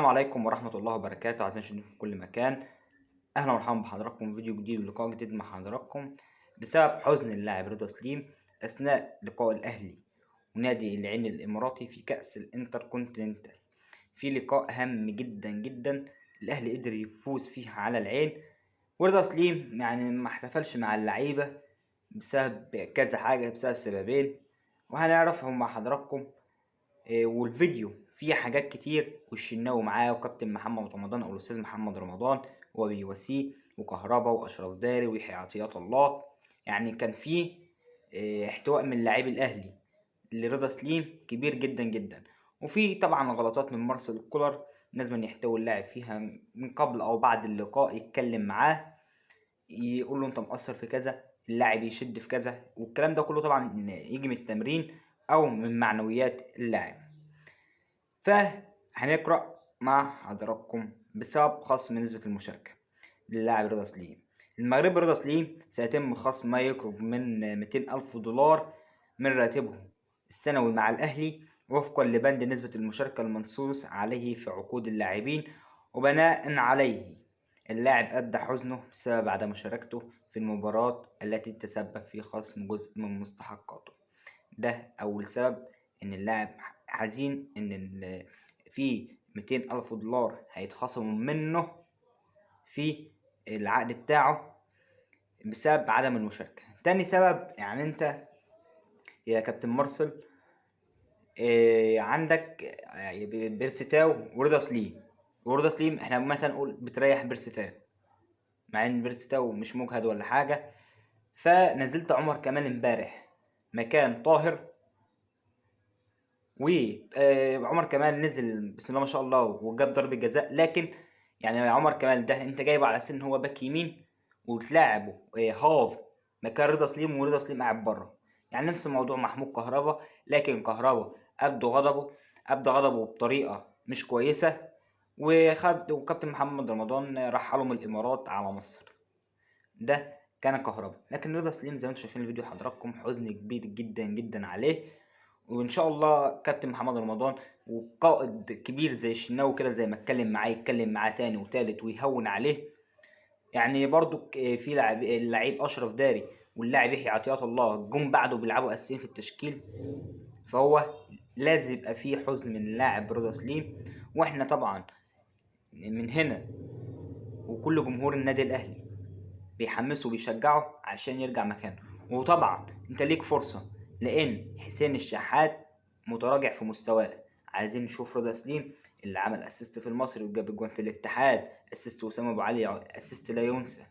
السلام عليكم ورحمة الله وبركاته. أعزائي المشاهدين في كل مكان، أهلا ومرحبا بحضراتكم في فيديو جديد ولقاء جديد مع حضراتكم. بسبب حزن اللاعب رضا سليم أثناء لقاء الأهلي ونادي العين الإماراتي في كأس الانتركونتيننتال، في لقاء هام جدا جدا الأهلي قدر يفوز فيه على العين، ورضا سليم يعني ما احتفلش مع اللعيبة بسبب كذا حاجة، بسبب سببين وهنعرفهم مع حضراتكم. والفيديو فيه حاجات كتير، والشناوي معاه وكابتن محمد رمضان او الاستاذ محمد رمضان وبيواسيه وكهربا واشرف داري ويحيى عطيات الله. يعني كان فيه احتواء من لاعبي الاهلي لرضا سليم كبير جدا جدا، وفي طبعا غلطات من مارسيل كولر لازم يحتوي اللاعب فيها من قبل او بعد اللقاء، يتكلم معاه يقول له انت مقصر في كذا، اللاعب يشد في كذا، والكلام ده كله طبعا يجي من التمرين او من معنويات اللاعب. فهنقرأ مع حضراتكم بسبب خصم نسبة المشاركة للاعب رضا سليم. المغربي رضا سليم سيتم خصم ما يقرب من 200,000 دولار من راتبه السنوي مع الأهلي وفقا لبند نسبة المشاركة المنصوص عليه في عقود اللاعبين، وبناء عليه اللاعب أبدى حزنه بسبب عدم مشاركته في المباراة التي تسبب في خصم جزء من مستحقاته. ده أول سبب إن اللاعب حزين إن في 200,000 دولار هيتخصموا منه في العقد بتاعه بسبب عدم المشاركة. تاني سبب، يعني انت يا كابتن مارسيل عندك بيرسيتاو ورضا سليم. ورضا سليم احنا مثلا نقول بتريح بيرسيتاو، مع ان بيرسيتاو مش مجهد ولا حاجة. فنزلت عمر كمال امبارح مكان طاهر، وعمر كمال نزل بسم الله ما شاء الله وجاب ضربة جزاء، لكن يعني عمر كمال ده انت جايبه على سن هو باك يمين وتلاعبه هاف مكان رضا سليم، ورضا سليم قاعد بره. يعني نفس موضوع محمود كهربا، لكن كهربا ابدى غضبه بطريقة مش كويسة، وكابتن محمد رمضان رحله من الامارات على مصر. ده كان كهربا، لكن رضا سليم زي ما انتم شايفين الفيديو حضراتكم حزن كبير جدا جدا عليه. وان شاء الله كابتن محمد رمضان وقائد كبير زي الشناوي كده، زي ما اتكلم معاه يتكلم معاه تاني وتالت ويهون عليه. يعني برضو في اللعيب اشرف داري واللاعب يحيى عطيات الله جم بعده بيلعبوا اساسيين في التشكيل، فهو لازم يبقى فيه حزن من اللاعب رضا سليم. واحنا طبعا من هنا وكل جمهور النادي الاهلي بيحمسه وبيشجعه عشان يرجع مكانه. وطبعا انت ليك فرصة، لان حسين الشحات متراجع في مستواه. عايزين نشوف رضا سليم اللي عمل اسيست في المصري وجاب الجوان في الاتحاد، اسيست وسام ابو علي، اسيست لا ينسى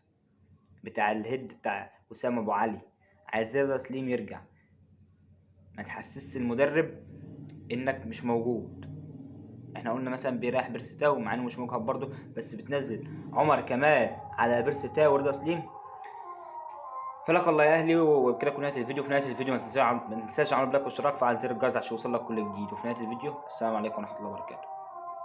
بتاع الهيد بتاع وسام ابو علي. عايزين رضا سليم يرجع، ما تحسسش المدرب انك مش موجود. احنا قلنا مثلا بيريح بيرستاو مع انه مش مجهد برضه، بس بتنزل عمر كمال على بيرستاو ورضا سليم. فلك الله يا اهلي. وبكده كنا نهايه الفيديو. في نهايه الفيديو ما تنساش عمل لايك واشتراك، فعل زر الجرس عشان يوصلك كل جديد. وفي نهايه الفيديو السلام عليكم ورحمه الله وبركاته.